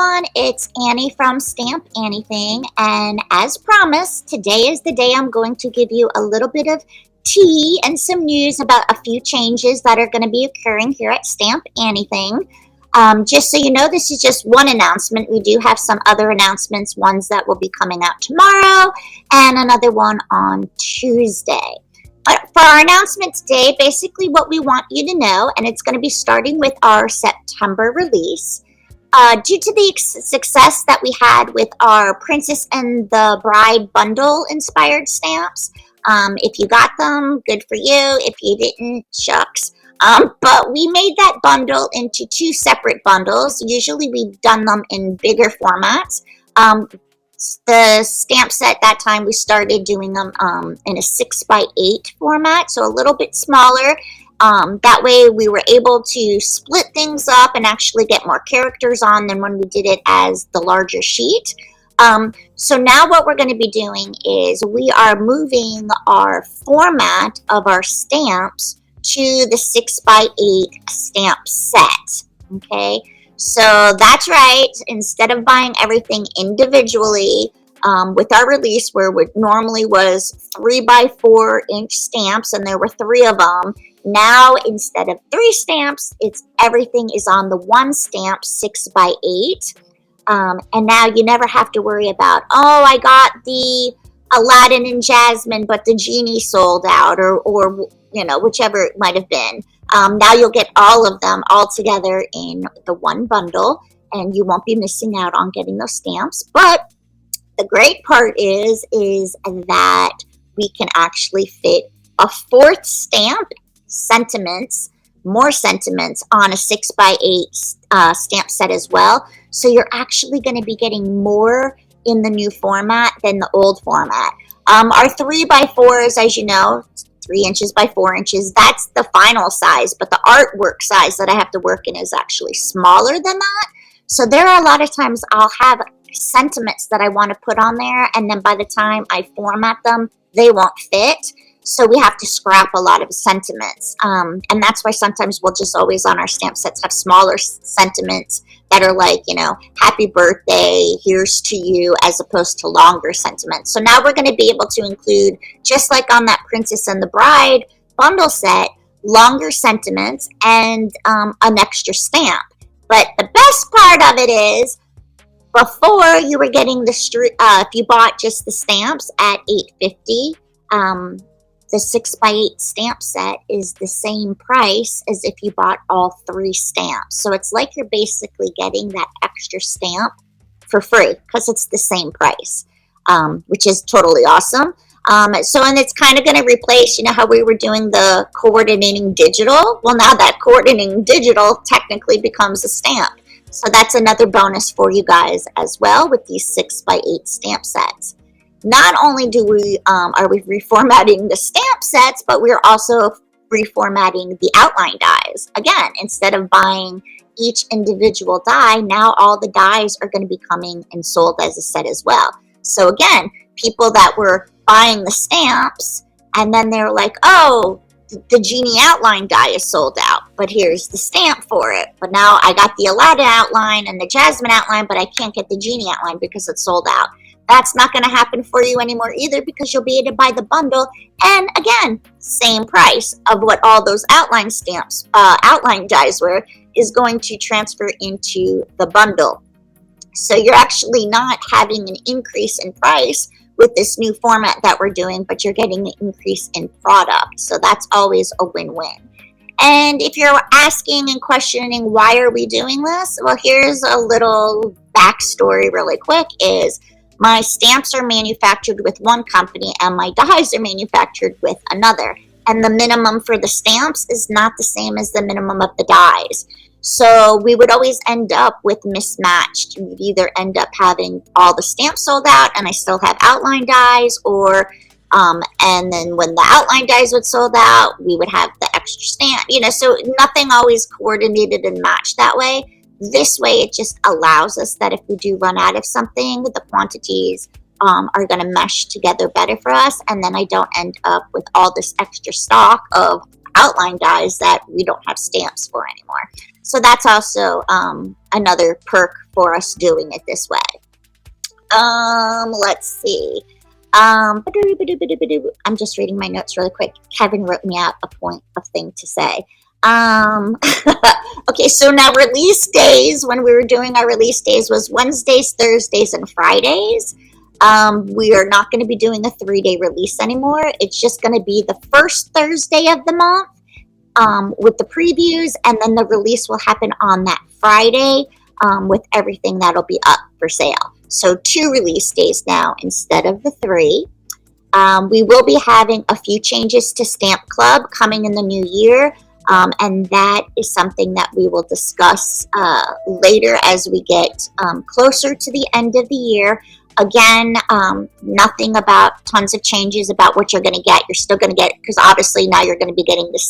everyone, it's Annie from Stamp Anything, and as promised, today is the day I'm going to give you a little bit of tea and some news about a few changes that are going to be occurring here at Stamp Anything. Just so you know, this is just one announcement. We do have some other announcements, ones that will be coming out tomorrow and another one on Tuesday. But for our announcement today, basically what we want you to know, and it's going to be starting with our September release, due to the success that we had with our Princess and the Bride bundle inspired stamps, if you got them, good for you. If you didn't, shucks. But we made that bundle into two separate bundles. Usually we've done them in bigger formats. The stamp set that time we started doing them in a 6x8 format, so a little bit smaller. That way we were able to split things up and actually get more characters on than when we did it as the larger sheet. So now what we're going to be doing is we are moving our format of our stamps to the 6x8 stamp set. Okay, so that's right. Instead of buying everything individually, with our release where it normally was 3x4 inch stamps and there were 3 of them, now instead of 3 stamps, everything is on the one stamp 6x8. And now you never have to worry about, oh, I got the Aladdin and Jasmine, but the genie sold out, or you know, whichever it might have been. Now you'll get all of them all together in the one bundle, and you won't be missing out on getting those stamps. But the great part is that we can actually fit a 4th stamp, more sentiments on a 6x8 stamp set as well. So you're actually going to be getting more in the new format than the old format. Our 3x4s, as you know, 3 inches by 4 inches, that's the final size, but the artwork size that I have to work in is actually smaller than that. So there are a lot of times I'll have sentiments that I want to put on there, and then by the time I format them, they won't fit. So we have to scrap a lot of sentiments. And that's why sometimes we'll just always on our stamp sets have smaller sentiments that are like, you know, happy birthday, here's to you, as opposed to longer sentiments. So now we're going to be able to include, just like on that Princess and the Bride bundle set, longer sentiments and an extra stamp. But the best part of it is, before you were getting if you bought just the stamps at $8.50, the 6x8 stamp set is the same price as if you bought all 3 stamps. So it's like you're basically getting that extra stamp for free because it's the same price, which is totally awesome. And it's kind of going to replace, you know, how we were doing the coordinating digital. Well, now that coordinating digital technically becomes a stamp. So that's another bonus for you guys as well with these 6x8 stamp sets. Not only are we reformatting the stamp sets, but we're also reformatting the outline dies. Again, instead of buying each individual die, now all the dies are going to be coming and sold as a set as well. So again, people that were buying the stamps and then they're like, oh, the genie outline die is sold out, but here's the stamp for it. But now I got the Aladdin outline and the Jasmine outline, but I can't get the genie outline because it's sold out. That's not going to happen for you anymore either, because you'll be able to buy the bundle, and again, same price of what all those outline stamps, outline dies were, is going to transfer into the bundle. So you're actually not having an increase in price with this new format that we're doing, but you're getting an increase in product. So that's always a win-win. And if you're asking and questioning why are we doing this, well, here's a little backstory really quick is, my stamps are manufactured with one company and my dies are manufactured with another. And the minimum for the stamps is not the same as the minimum of the dies. So we would always end up with mismatched. We'd either end up having all the stamps sold out and I still have outline dies, or and then when the outline dies would sold out, we would have the extra stamp. You know, so nothing always coordinated and matched that way. This way, it just allows us that if we do run out of something, the quantities are going to mesh together better for us, and then I don't end up with all this extra stock of outline dies that we don't have stamps for anymore. So that's also another perk for us doing it this way. Let's see. I'm just reading my notes really quick. Kevin wrote me out a point of thing to say. Um, okay, so now release days, when we were doing our release days, was Wednesdays, Thursdays, and Fridays. We are not going to be doing a 3-day release anymore. It's just going to be the first Thursday of the month with the previews, and then the release will happen on that Friday with everything that'll be up for sale. So 2 release days now instead of the 3. We will be having a few changes to Stamp Club coming in the new year, and that is something that we will discuss later as we get closer to the end of the year. Again, nothing about tons of changes about what you're going to get. You're still going to get, because obviously now you're going to be getting the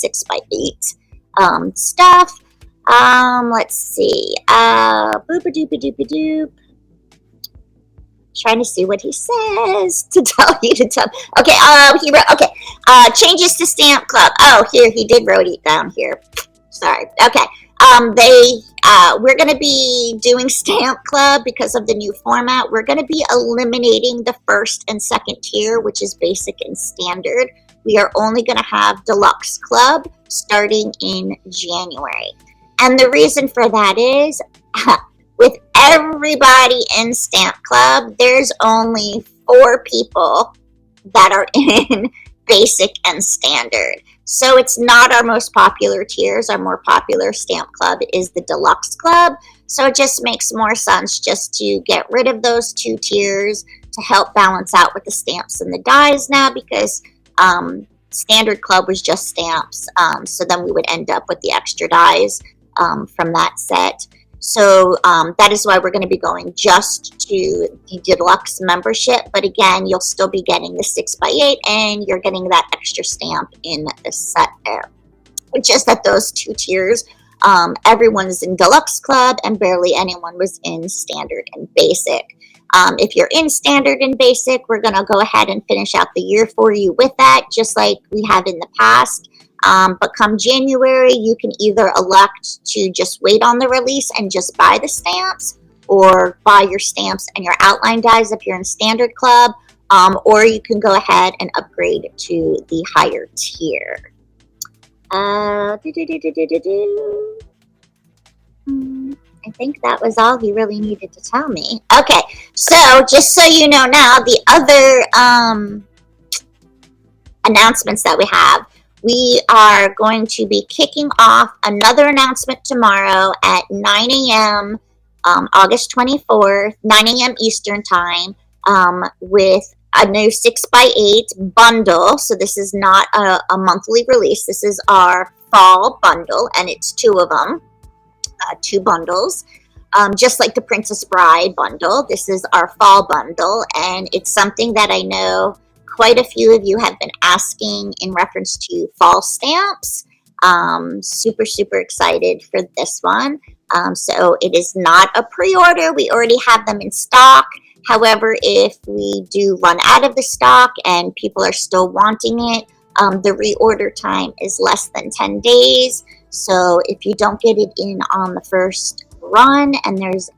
6x8 stuff. Let's see. Boop-a-doop-a-doop-a-doop. Trying to see what he says to tell you to tell. Okay, he wrote, okay, changes to Stamp Club. Oh, here, he did wrote it down here. Sorry. Okay. We're going to be doing Stamp Club because of the new format. We're going to be eliminating the first and second tier, which is basic and standard. We are only going to have Deluxe Club starting in January. And the reason for that is with everybody in Stamp Club, there's only 4 people that are in basic and standard. So it's not our most popular tiers. Our more popular Stamp Club is the Deluxe Club. So it just makes more sense just to get rid of those 2 tiers to help balance out with the stamps and the dies now, because Standard Club was just stamps. So then we would end up with the extra dies from that set. So that is why we're going to be going just to the Deluxe membership. But again, you'll still be getting the 6x8 and you're getting that extra stamp in the set there. Just that those 2 tiers, everyone is in Deluxe Club and barely anyone was in Standard and Basic. If you're in Standard and Basic, we're going to go ahead and finish out the year for you with that, just like we have in the past. But come January, you can either elect to just wait on the release and just buy the stamps, or buy your stamps and your outline dies if you're in Standard Club, or you can go ahead and upgrade to the higher tier. I think that was all he really needed to tell me. Okay, so just so you know now, the other announcements that we have. We are going to be kicking off another announcement tomorrow at 9 a.m. August 24th, 9 a.m. Eastern Time, with a new 6x8 bundle. So this is not a monthly release. This is our fall bundle, and it's 2 of them, 2 bundles. Just like the Princess Bride bundle, this is our fall bundle, and it's something that I know quite a few of you have been asking in reference to fall stamps. Super, super excited for this one. So it is not a pre-order. We already have them in stock. However, if we do run out of the stock and people are still wanting it, the reorder time is less than 10 days. So if you don't get it in on the first run and there's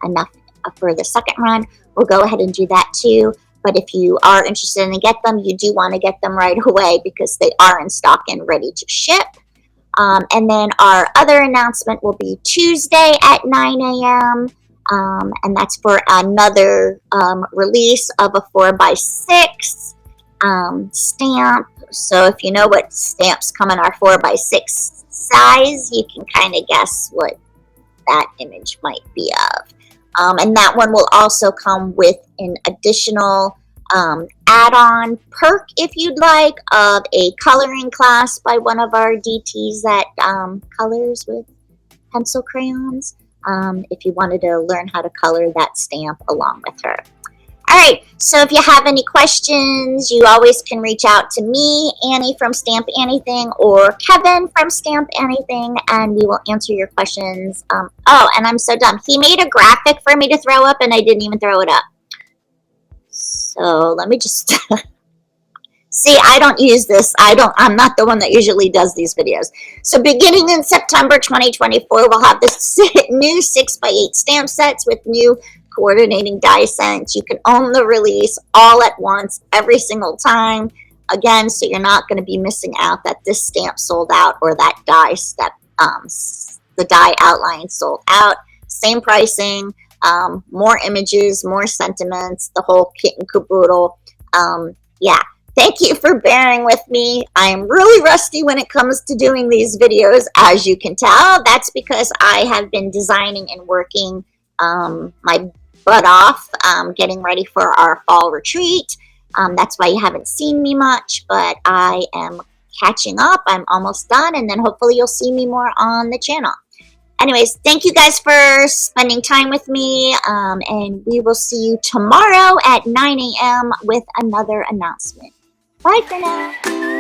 enough for the second run, we'll go ahead and do that too. But if you are interested in get them, you do want to get them right away because they are in stock and ready to ship. And then our other announcement will be Tuesday at 9 a.m. And that's for another release of a 4x6 stamp. So if you know what stamps come in our 4x6 size, you can kind of guess what that image might be of. And that one will also come with an additional add-on perk, if you'd like, of a coloring class by one of our DTs that colors with pencil crayons, if you wanted to learn how to color that stamp along with her. All right, so if you have any questions, you always can reach out to me, Annie from Stamp Anything, or Kevin from Stamp Anything, and we will answer your questions. Oh, and I'm so dumb. He made a graphic for me to throw up, and I didn't even throw it up. So let me just See, I don't use this. I'm not the one that usually does these videos. So beginning in September 2024, we'll have this new 6x8 stamp sets with new coordinating die sets. You can own the release all at once, every single time. Again, so you're not going to be missing out that this stamp sold out or that die step, the die outline sold out. Same pricing, more images, more sentiments, the whole kit and caboodle. Yeah. Thank you for bearing with me. I'm really rusty when it comes to doing these videos, as you can tell. That's because I have been designing and working my butt off, getting ready for our fall retreat. That's why you haven't seen me much, but I am catching up. I'm almost done, and then hopefully you'll see me more on the channel. Anyways, thank you guys for spending time with me, and we will see you tomorrow at 9 a.m. with another announcement. Bye for now.